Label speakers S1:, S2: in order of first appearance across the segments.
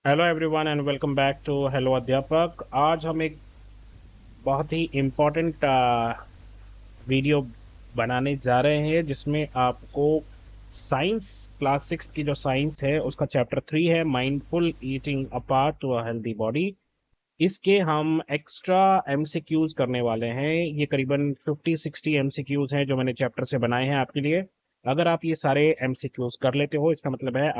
S1: Hello everyone and welcome back to hello Adhyapak. आज हम एक बहुत ही इम्पोर्टेंट वीडियो बनाने जा रहे हैं जिसमें आपको साइंस क्लास सिक्स की जो साइंस है उसका चैप्टर 3 है mindful eating a path to a healthy body. इसके हम एक्स्ट्रा एमसीक्यूज करने वाले हैं। ये करीबन 50-60 एमसीक्यूज हैं जो मैंने चैप्टर से बनाए हैं आपके लिए। अगर आप ये सारे एमसीक्यूज कर लेते हो इसका मतलब है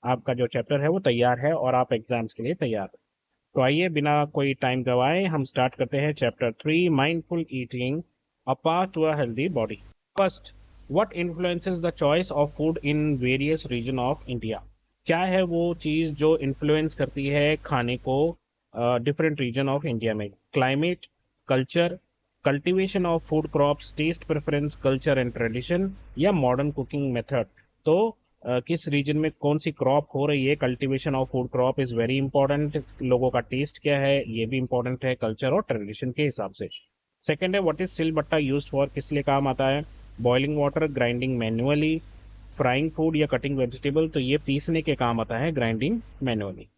S1: आपका जो चैप्टर है वो तैयार है और आप एग्जाम्स के लिए तैयार हो। तो आइए बिना कोई टाइम गवाए हम स्टार्ट करते हैं chapter 3 mindful eating a path to a healthy body. First, what influences the choice of food in various region of India. क्या है वो चीज जो इन्फ्लुएंस करती है खाने को डिफरेंट रीजन ऑफ इंडिया में? Climate, culture, cultivation of food crops, test preference, culture and tradition, या मॉडर्न कुकिंग मेथड। तो किस रीजन में कौन सी क्रॉप हो रही है, cultivation of food crop is very important. लोगों का टेस्ट क्या है ये भी इंपॉर्टेंट है, कल्चर और ट्रेडिशन के हिसाब से। सेकंड है व्हाट इज सिल बट्टा यूज्ड फॉर, किस लिए काम आता है? Boiling water, grinding manually, frying food या कटिंग वेजिटेबल, तो ये पीसने के काम आता है, grinding manually.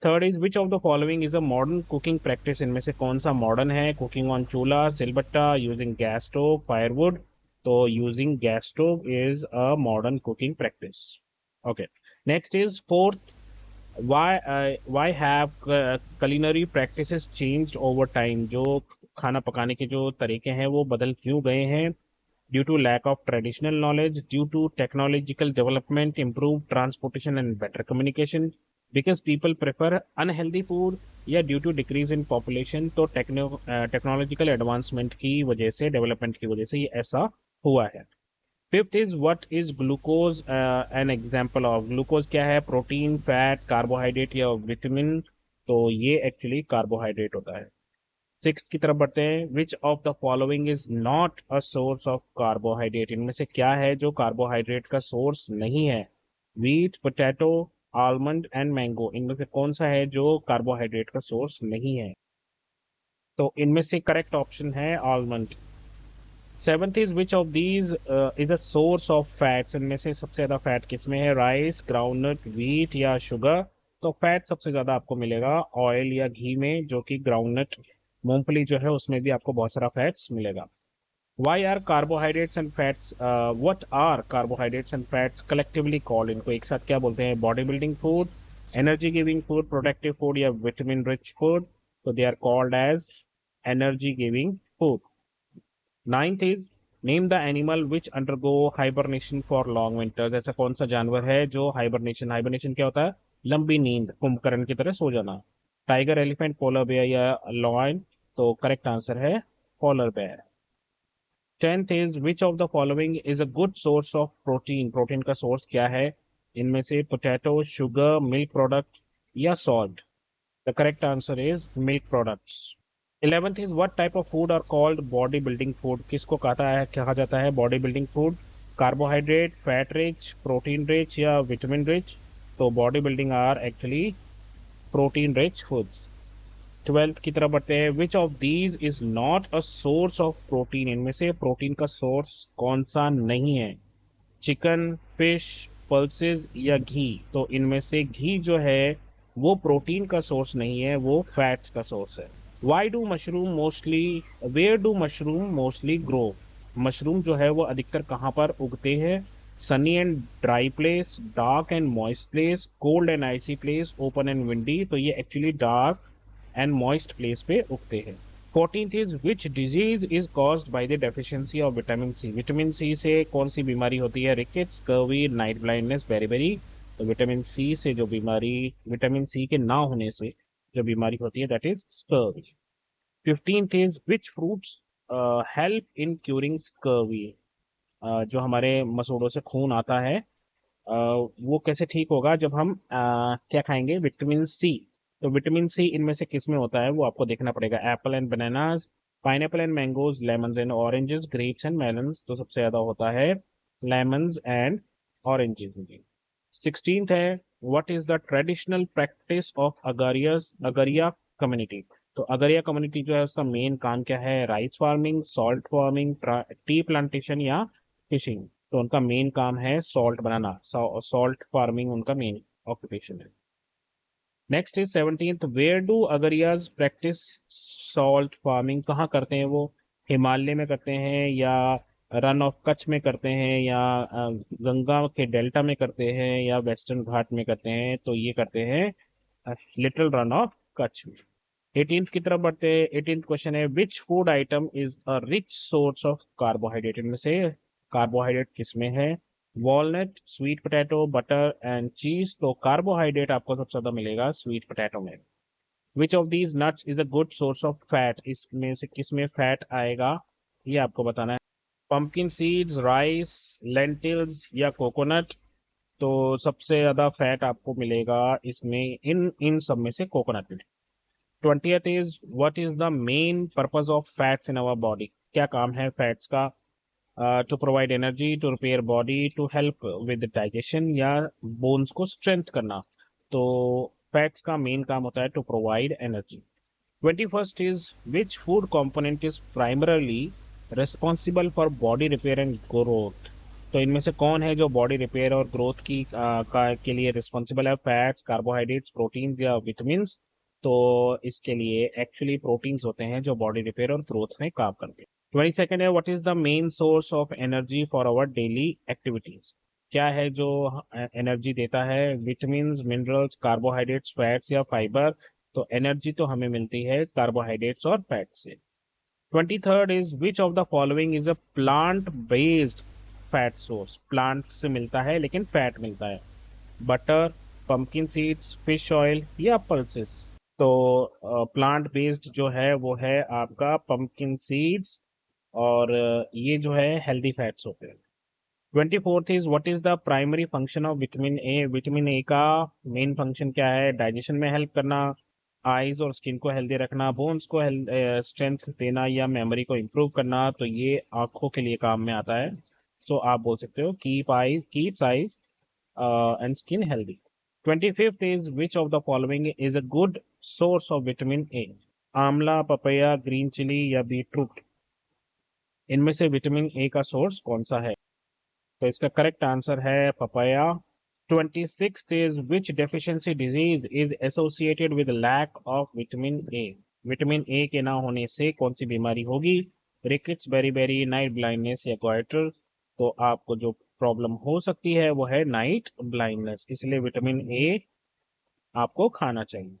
S1: Third is which of the following is a modern cooking practice, इनमें से कौन सा मॉडर्न है? कुकिंग ऑन चूल्हा, सिलबट्टा, यूजिंग गैस स्टोव, फायरवुड। तो using gas stove is a modern cooking practice. Okay, next is fourth, why have culinary practices changed over time, जो खाना पकाने के जो तरीके हैं वो बदल क्यों गए हैं? Due to lack of traditional knowledge, due to technological development, improve transportation and better communication, because people prefer unhealthy food, या due to decrease in population. तो टेक्नोलॉजिकल एडवांसमेंट की वजह से, डेवलपमेंट की वजह से ये ऐसा हुआ है। Fifth is what is glucose an example of, glucose क्या है? प्रोटीन, फैट, कार्बोहाइड्रेट या विटामिन। तो ये एक्चुअली कार्बोहाइड्रेट होता है। सिक्स की तरफ बढ़ते हैं, which of the following is not a source of carbohydrate, इनमें से क्या है जो कार्बोहाइड्रेट का सोर्स नहीं है? Wheat, potato, almond and mango, इनमें से कौन सा है जो कार्बोहाइड्रेट का सोर्स नहीं है? तो इनमें से करेक्ट ऑप्शन है almond. Seventh is which of these is a source of fats, इनमें से सबसे ज्यादा फैट किसमें है? राइस, ग्राउंडनट, व्हीट या शुगर। तो फैट सबसे ज्यादा आपको मिलेगा ऑयल या घी में, जो कि ग्राउंडनट, मूंगफली जो है उसमें भी आपको बहुत सारा फैट्स मिलेगा। Why are carbohydrates and fats, what are carbohydrates and fats collectively called, इनको एक साथ क्या बोलते हैं? Body building food, energy giving food, productive food या विटामिन रिच फूड। तो they are called as energy giving food. Ninth is name the animal which undergo hibernation for long winters, ऐसा कौन सा जानवर है जो हाइबरनेशन, हाइबरनेशन क्या होता है? लंबी नींद, कुंभकर्ण की तरह सो जाना। टाइगर, एलिफेंट, पोलर बेयर या लॉयन। तो करेक्ट आंसर है polar bear. Tenth is which of the following is a good source of protein, protein का सोर्स क्या है? इनमें से पोटैटो, शुगर, मिल्क प्रोडक्ट या salt. The correct answer is milk products. 11th is what type of food are called body building food, किसको कहा जाता है body building food? Carbohydrate, fat rich, protein rich या विटामिन रिच। तो body building are actually protein rich foods. 12th की तरफ बढ़ते हैं, which of these is not a source of protein, इनमें से प्रोटीन का सोर्स कौन सा नहीं है? चिकन, फिश, पल्सेस या घी। तो इनमें से घी जो है वो प्रोटीन का सोर्स नहीं है, वो फैट्स का सोर्स है। Why do mushroom mostly, where do mushroom mostly grow, mushroom जो है वो अधिकतर कहाँ पर उगते हैं? Sunny and dry place, dark and moist place, cold and icy place, open and windy. तो ये actually dark and moist place पे उगते हैं। 14th is which disease is caused by the deficiency of vitamin C, vitamin C से कौन सी बीमारी होती है? Rickets, scurvy, night blindness, beriberi. तो विटामिन सी से जो बीमारी, विटामिन सी के ना होने से जो बीमारी होती है that is scurvy. 15th is which fruits help in curing scurvy, जो हमारे मसूड़ों से खून आता है वो कैसे ठीक होगा? जब हम क्या खाएंगे? Vitamin C. तो विटामिन सी इनमें से किस में होता है वो आपको देखना पड़ेगा। Apple and bananas, pineapple and mangoes, lemons and oranges, grapes and melons. तो सबसे ज्यादा होता है लेमन्स एंड ऑरेंजेस में। 16th है what is the traditional practice of Agarias, Agaria community. तो अगरिया कम्युनिटी जो है उसका मेन काम क्या है? Rice farming, salt farming, tea plantation या फिशिंग। तो उनका मेन काम है सॉल्ट बनाना, सॉल्ट फार्मिंग उनका मेन ऑक्यूपेशन है। Next is 17th, where do Agarias practice salt farming? कहाँ करते हैं वो? हिमालय में करते हैं, या रन ऑफ कच्छ में करते हैं, या गंगा के डेल्टा में करते हैं, या वेस्टर्न घाट में करते हैं? तो ये करते हैं लिटिल रन ऑफ कच्छ में। 18th की तरफ बढ़ते हैं। 18th क्वेश्चन है, which food item is a rich source of carbohydrate? इनमें से कार्बोहाइड्रेट किसमें है? Walnut, sweet potato, butter and चीज। तो कार्बोहाइड्रेट आपको सबसे ज्यादा मिलेगा स्वीट पोटैटो में। विच of these nuts is a good source of fat? इसमें से किस में फैट आएगा, ये आपको बताना है। पंपकिन सीड्स, राइस, लेंटिल्स या कोकोनट? तो सबसे ज्यादा फैट आपको मिलेगा इसमें, इन इन सब में से कोकोनट में। 20th is, what is the main purpose of fats in our body? क्या काम है फैट्स का? To provide energy, to repair body, to help with digestion, या बोन्स को स्ट्रेंथ करना? तो फैट्स का मेन काम होता है to provide energy. 21st is, which food component is primarily responsible for body repair and growth? तो इनमें से कौन है जो बॉडी रिपेयर और ग्रोथ के लिए रिस्पॉन्सिबल है? फैट्स, कार्बोहाइड्रेट्स, प्रोटीन्स या विटामिन? तो इसके लिए एक्चुअली प्रोटीन्स होते हैं जो बॉडी रिपेयर और ग्रोथ में काम करते हैं। 22nd है, what is the main source of energy for our daily activities? क्या है जो एनर्जी देता है? विटामिन, मिनरल्स, कार्बोहाइड्रेट्स, फैट्स या फाइबर? तो एनर्जी तो हमें मिलती है कार्बोहाइड्रेट्स और फैट से। 23rd is, which of the following is a plant based fat source? Plant से मिलता है लेकिन फैट मिलता है। Butter, pumpkin seeds, fish oil या पल्सेस? तो प्लांट बेस्ड जो है वो है आपका पंपकिन सीड्स, और ये जो है हेल्दी फैट्स होते हैं। 24th is, what is the primary function of vitamin A? Vitamin A का मेन फंक्शन क्या है? डाइजेशन में हेल्प करना, आईज और स्किन को हेल्दी रखना, बोन्स को स्ट्रेंथ देना, या मेमोरी को इम्प्रूव करना? तो ये आंखों के लिए काम में आता है। सो आप बोल सकते हो keeps eyes and skin healthy. 25th is, which of the following is a good source of vitamin A? आंवला, पपैया, ग्रीन चिली या बीटरूट? इनमें से विटामिन ए का सोर्स कौन सा है? तो इसका करेक्ट आंसर है papaya. 26th is, which deficiency disease is associated with lack of vitamin A? Vitamin A के ना होने से कौन सी बीमारी होगी? रिकेट्स, बेरी, नाइट ब्लाइंडनेस या गोइटर? तो आपको जो प्रॉब्लम हो सकती है वो है नाइट ब्लाइंडनेस, इसलिए विटामिन ए आपको खाना चाहिए।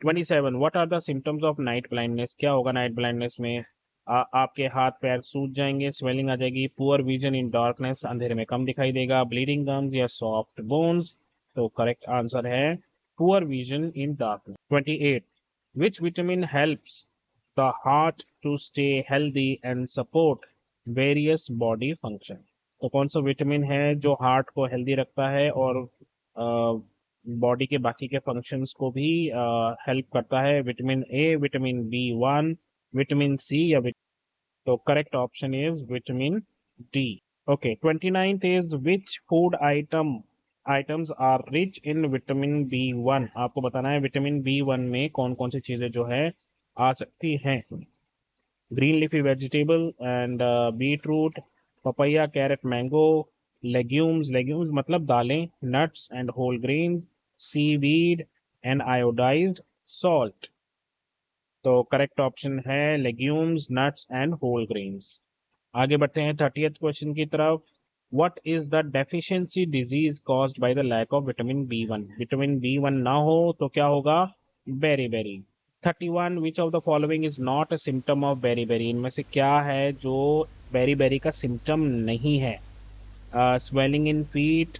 S1: 27, what are the symptoms of night blindness? क्या होगा नाइट ब्लाइंडनेस में? आपके हाथ पैर सूज जाएंगे, स्वेलिंग आ जाएगी, पुअर विजन इन डार्कनेस, अंधेरे में कम दिखाई देगा, ब्लीडिंग गम्स या सॉफ्ट बोन्स? तो करेक्ट आंसर है poor vision in darkness. 28, which vitamin helps the heart to stay healthy and support various body function? तो कौन सा विटामिन है जो हार्ट को हेल्दी रखता है और बॉडी के बाकी के फंक्शंस को भी हेल्प करता है? Vitamin A, vitamin B1, vitamin C या तो correct option is vitamin D. Okay, 29th is, which food items are rich in vitamin B1? आपको बताना है विटामिन B1 में कौन कौन सी चीजें जो है आ सकती हैं। Green leafy vegetable and beetroot, papaya, carrot, mango, legumes मतलब दालें, nuts and whole grains, seaweed and iodised salt? तो करेक्ट ऑप्शन है legumes, nuts and whole grains. आगे बढ़ते हैं 30th क्वेश्चन की तरफ। What is the deficiency disease caused by the lack of vitamin B1? Vitamin B1 ना हो तो क्या होगा? Beri. 31, which of the following is not a symptom of berry? इनमें से क्या है जो बेरी का सिम्टम नहीं है? swelling in feet,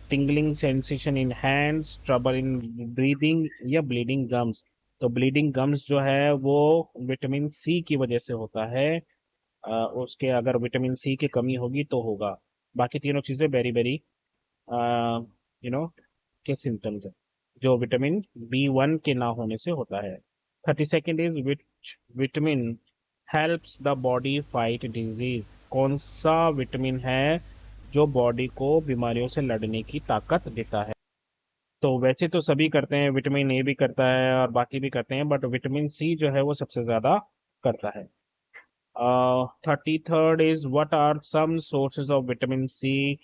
S1: tingling sensation in hands, trouble in breathing या bleeding gums? तो bleeding gums जो है वो विटामिन सी की वजह से होता है। उसके अगर विटामिन सी की कमी होगी तो होगा। बाकी तीनों चीजें बेरी के सिम्टम्स है जो विटामिन B1 के ना होने से होता है। 32nd is, which vitamin helps the body fight disease? कौन सा विटामिन है जो बॉडी को बीमारियों से लड़ने की ताकत देता है? तो वैसे तो सभी करते हैं, विटामिन ए भी करता है और बाकी भी करते हैं, बट विटामिन सी जो है वो सबसे ज्यादा करता है। 33rd is, what are some sources of vitamin C?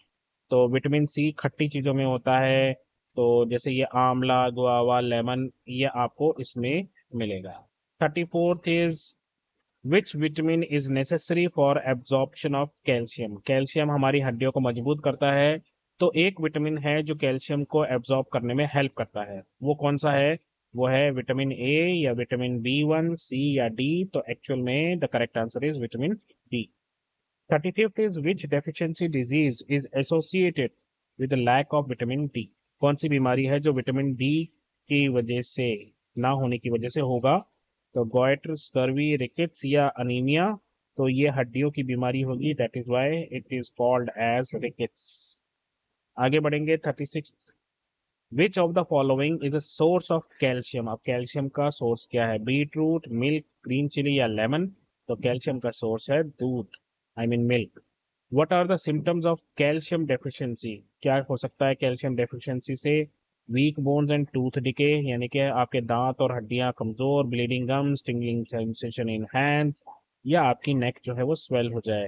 S1: तो विटामिन सी खट्टी चीजों में होता है, तो जैसे ये आंवला, गुआवा, लेमन, ये आपको इसमें मिलेगा। 34th is which vitamin is necessary for absorption of calcium. Calcium हमारी हड्डियों को मजबूत करता है, तो एक विटामिन है जो कैल्शियम को एब्जॉर्ब करने में हेल्प करता है, वो कौन सा है? वो है विटामिन ए या विटामिन B1, सी या डी। तो एक्चुअल में the correct answer is vitamin D. 35th is which deficiency disease is associated with the lack of vitamin D। कौन सी बीमारी है जो विटामिन डी की वजह से, ना होने की वजह से होगा? तो गॉइटर, स्कर्वी, रिकेट्स या अनीमिया। तो ये हड्डियों की बीमारी होगी, that is why it is called as rickets. आगे बढ़ेंगे। 36, which of the following is a source of calcium. अब कैल्शियम का सोर्स क्या है? Beetroot, milk, green chilli या लेमन। तो कैल्शियम का सोर्स है दूध, I mean milk. What are the symptoms of calcium deficiency. क्या हो सकता है कैल्शियम डेफिशिएंसी से? Weak bones and tooth decay, यानी कि आपके दांत और हड्डियां कमजोर, bleeding gums, tingling sensation in hands, या आपकी नेक जो है वो स्वेल हो जाए।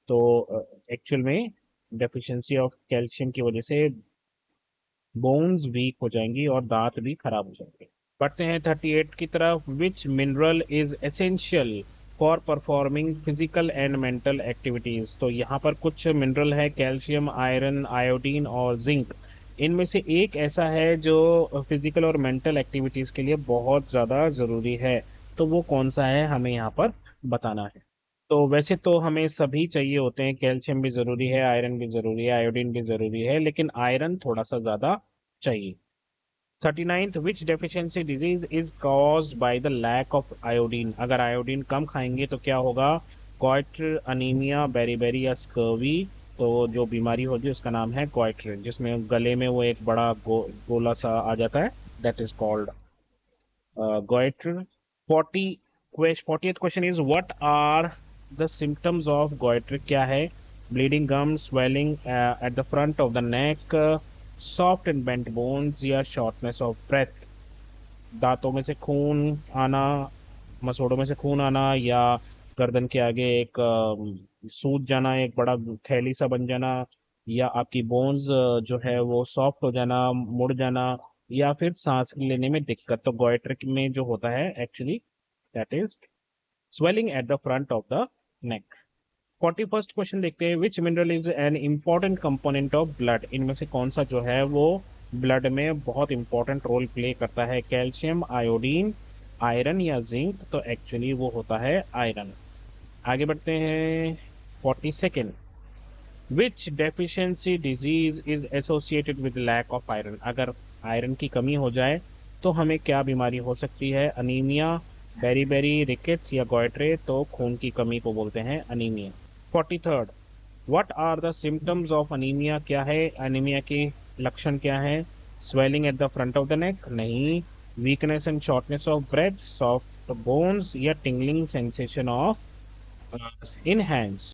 S1: तो एक्चुअल में डेफिशिएंसी ऑफ कैल्शियम की वजह से बोन्स वीक हो जाएंगी और दांत भी खराब हो जाएंगे। बढ़ते हैं 38 की तरफ। विच mineral is essential for performing physical and mental activities. तो यहाँ पर कुछ मिनरल है, कैल्शियम, आयरन, आयोडीन और जिंक। इनमें से एक ऐसा है जो फिजिकल और मेंटल एक्टिविटीज के लिए बहुत ज़्यादा ज़रूरी है, तो वो कौन सा है हमें यहाँ पर बताना है। तो वैसे तो हमें सभी चाहिए होते हैं, कैल्शियम भी ज़रूरी है, आयरन भी ज़रूरी है, आयोडीन भी ज़रूरी है, लेकिन आयरन थोड़ा सा ज़्यादा चाहिए। 39th, which deficiency disease is caused by the lack of iodine. अगर आयोडीन कम खाएंगे तो क्या होगा? क्वाइटर, अनीमिया, बेरीबेरी या स्कर्वी। तो जो बीमारी होगी उसका नाम है क्वाइटर, जिसमें गले में वो एक बड़ा गोला सा आ जाता है, that is called goiter। 40 40th question is what are the symptoms of goiter। क्या है? Bleeding gum, swelling at the front of the neck, soft and bent bones या शॉर्टनेस ऑफ ब्रेथ। दांतों में से खून आना, मसोड़ों में से खून आना, या गर्दन के आगे एक सूज जाना, एक बड़ा थैली सा बन जाना, या आपकी बोन्स जो है वो सॉफ्ट हो जाना, मुड़ जाना, या फिर सांस लेने में दिक्कत। तो गोइटर में जो होता है actually that is swelling at the front of the neck. 41st question देखते हैं। विच mineral is an important component of blood. इनमें से कौन सा जो है वो ब्लड में बहुत इंपॉर्टेंट रोल प्ले करता है? कैल्शियम, आयोडीन, आयरन या जिंक। तो एक्चुअली वो होता है आयरन। आगे बढ़ते हैं। 42nd, which deficiency disease is associated with lack of iron. अगर आयरन की कमी हो जाए तो हमें क्या बीमारी हो सकती है? अनीमिया, बेरीबेरी, रिकेट्स या गॉइट्रे। तो खून की कमी को बोलते हैं anaemia. 43rd, what are the symptoms of anaemia. क्या है अनीमिया के लक्षण? क्या है? Swelling at the front of the neck, नहीं। Weakness and shortness of breath, soft bones या tingling sensation of in hands.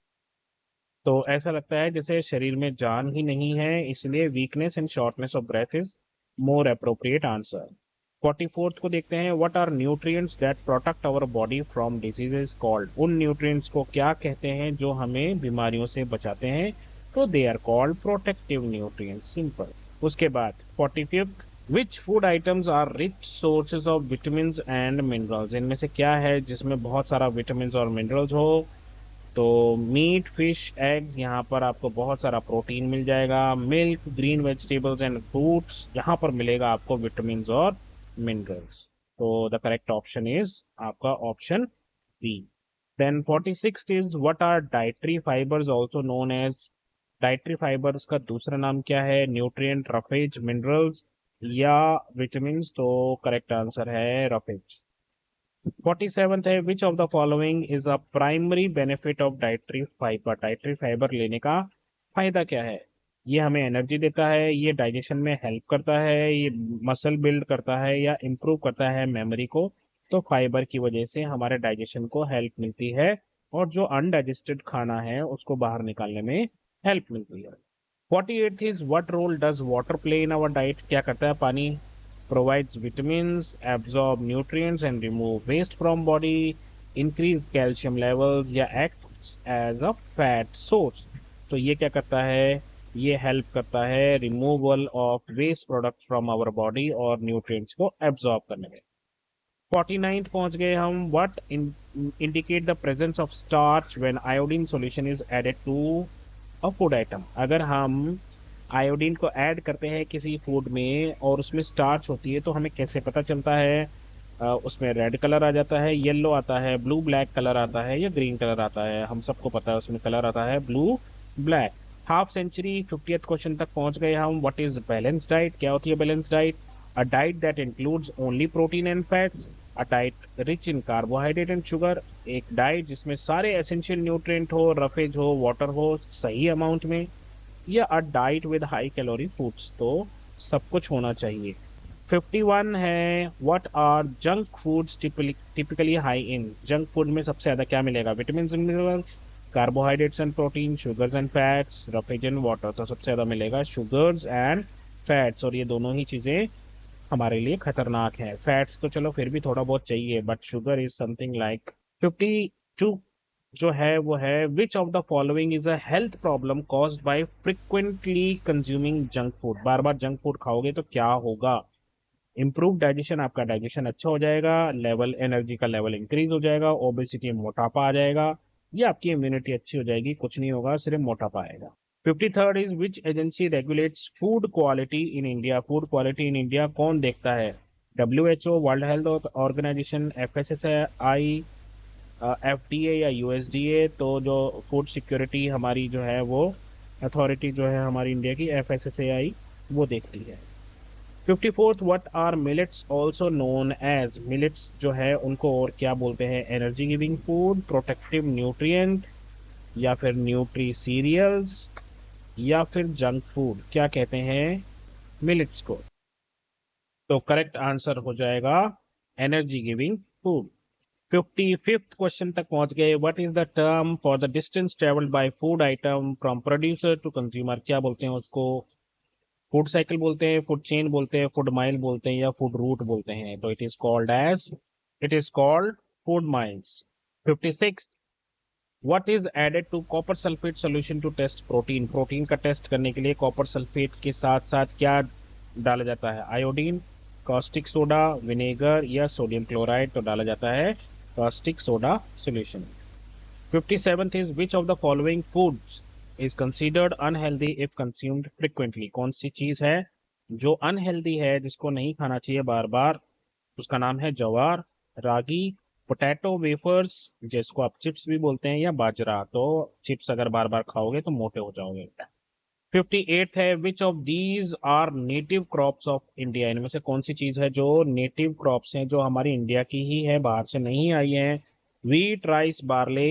S1: तो ऐसा लगता है जैसे शरीर में जान ही नहीं है, इसलिए weakness and shortness of breath is more appropriate answer. 44th को देखते हैं। What are nutrients that protect our body from diseases called. उन न्यूट्रिएंट्स को क्या कहते हैं जो हमें बीमारियों से बचाते हैं? तो they are called protective nutrients, simple. उसके बाद 45th, which food items are rich sources of vitamin and minerals. इनमें से क्या है जिसमें बहुत सारा विटामिन और मिनरल्स हो? तो मीट, फिश, एग्स, यहाँ पर आपको बहुत सारा प्रोटीन मिल जाएगा। Milk, green vegetables and fruits, यहाँ पर मिलेगा आपको विटामिन और मिनरल्स। तो द करेक्ट ऑप्शन इज आपका option B. Then 46 is what are dietary fibres also known as. Dietary fibres का दूसरा नाम क्या है? न्यूट्रिएंट, रफेज, मिनरल्स या विटामिन। तो करेक्ट आंसर है रफेज। 47th है। Which of the following is a primary benefit of dietary fibre. Dietary fibre लेने का फायदा क्या है? ये हमें एनर्जी देता है, ये डाइजेशन में हेल्प करता है, ये मसल बिल्ड करता है, या इम्प्रूव करता है मेमोरी को। तो फाइबर की वजह से हमारे डाइजेशन को हेल्प मिलती है, और जो अनडाइजेस्टेड खाना है उसको बाहर निकालने में हेल्प मिलती है। 48th is what role does water play in our diet। क्या करता है पानी? Provides vitamins, absorb nutrients and remove waste from body, increase calcium levels या acts as a fat source। तो ये क्या करता है? ये हेल्प करता है removal of waste product from our body और न्यूट्रिएंट्स को एब्जॉर्ब करने में। 49th पहुंच गए हम। What indicate the presence of starch when iodine solution is added to a food item. अगर हम आयोडीन को ऐड करते हैं किसी फूड में और उसमें स्टार्च होती है तो हमें कैसे पता चलता है? उसमें रेड कलर आ जाता है, येलो आता है, ब्लू ब्लैक कलर आता है या ग्रीन कलर आता है? हम सबको पता है उसमें कलर आता है blue black. Half century 50th question तक पहुंच गए हम। What is balance diet? क्या होती है balance diet? A diet that includes only protein and fats, a diet rich in carbohydrate and sugar, एक डाइट जिसमें सारे एसेंशियल न्यूट्रिएंट हो, रफेज हो, वाटर हो सही अमाउंट में, या a diet with high calorie foods. तो सब कुछ होना चाहिए। 51 है। What are junk foods typically high in? Junk food में सबसे ज्यादा क्या मिलेगा? Vitamin and mineral, carbohydrates and protein, sugars and fats, roughage and water. तो सबसे ज्यादा मिलेगा शुगर्स एंड फैट्स, और ये दोनों ही चीजें हमारे लिए खतरनाक है। फैट्स तो चलो फिर भी थोड़ा बहुत चाहिए, but sugar is something like. 52 जो है वो है, which of the following is a health problem caused by frequently consuming junk food? Bar bar junk food खाओगे तो क्या होगा? इम्प्रूव डाइजेशन, आपका डाइजेशन अच्छा हो जाएगा, लेवल एनर्जी का लेवल इंक्रीज हो जाएगा, ओबेसिटी मोटापा आ जाएगा, या आपकी इम्यूनिटी अच्छी हो जाएगी, कुछ नहीं होगा, सिर्फ मोटापा आएगा। 53rd is which agency regulates food quality in India? Food quality in India कौन देखता है? WHO, world health organisation, FSSAI, FDA या USDA? तो जो फूड सिक्योरिटी हमारी जो है वो अथॉरिटी जो है हमारी इंडिया की, FSSAI, वो देखती है। 54th, what are millets also known as? Millets जो है उनको और क्या बोलते हैं? Energy giving food, protective nutrient, या फिर न्यूट्री सीरियल्स, या फिर जंक फूड? क्या कहते हैं मिलेट्स को? तो करेक्ट आंसर हो जाएगा energy giving food. 55th question तक पहुंच गए। What is the term for the distance travelled by food item from producer to consumer? क्या बोलते हैं उसको? फूड साइकिल बोलते हैं, फूड चेन बोलते हैं, फूड माइल बोलते हैं, या फूड रूट बोलते हैं? तो it is called food miles. 56, what is added to copper sulphate solution to test protein? Protein का टेस्ट करने के लिए कॉपर सल्फेट के साथ साथ क्या डाला जाता है? आयोडीन, कॉस्टिक सोडा, विनेगर, या सोडियम क्लोराइड? तो डाला जाता है caustic soda solution. 57th is which of the following foods is considered unhealthy if consumed frequently? कौन सी चीज है जो अनहेल्दी है, जिसको नहीं खाना चाहिए बार बार? उसका नाम है ज्वार, रागी, पोटैटो वेफर्स, जिसको आप चिप्स भी बोलते हैं, या बाजरा। तो चिप्स अगर बार बार खाओगे तो मोटे हो जाओगे। 58th है, which of these are native crops of India? इनमें से कौन सी चीज है जो नेटिव क्रॉप्स हैं, जो हमारी इंडिया की ही है, बाहर से नहीं आई है? Wheat, rice, barley,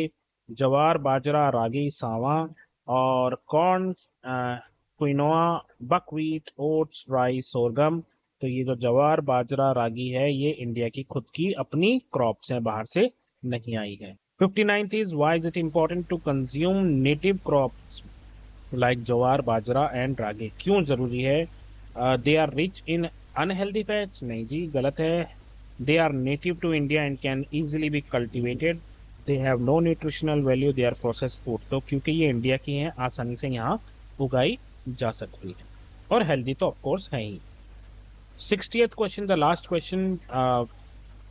S1: jowar, bajra, ragi, sawa, और corn, quinoa, buckwheat, oats, rice, sorghum. तो ये जो ज्वार, बाजरा, रागी है, ये इंडिया की खुद की अपनी क्रॉप्स हैं, बाहर से नहीं आई है। 59th is why is it important to consume native crops like jowar, bajra and ragi? क्यों जरूरी है? They are rich in unhealthy fats? नहीं जी, गलत है। They are native to India and can easily be cultivated. They have no nutritional value, they are processed food. तो क्योंकि ये इंडिया की हैं, आसानी से यहाँ उगाई जा सकती है, और हेल्दी तो ऑफकोर्स है ही। 60th question, the last question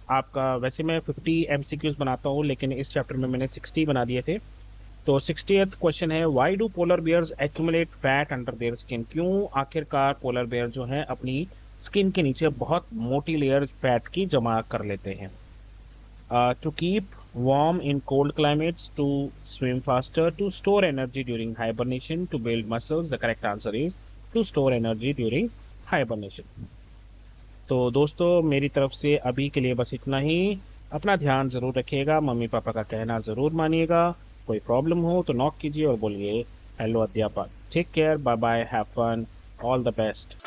S1: आपका। वैसे मैं 50 MCQs बनाता हूँ, लेकिन इस चैप्टर में मैंने 60 बना दिए थे। तो 60th क्वेश्चन है, why do polar bears accumulate fat under their skin? क्यों आखिरकार पोलर बियर जो है अपनी स्किन के नीचे बहुत मोटी लेयर फैट की जमा कर लेते हैं? To keep warm in cold climates, to swim faster, to store energy during hibernation, to build muscles? The correct answer is to store energy during hibernation. तो दोस्तों, मेरी तरफ से अभी के लिए बस इतना ही। अपना ध्यान जरूर रखिएगा, मम्मी पापा का कहना जरूर मानिएगा। कोई प्रॉब्लम हो तो नॉक कीजिए और बोलिए हेलो अध्यापक। Take care, bye bye, have fun, all the best.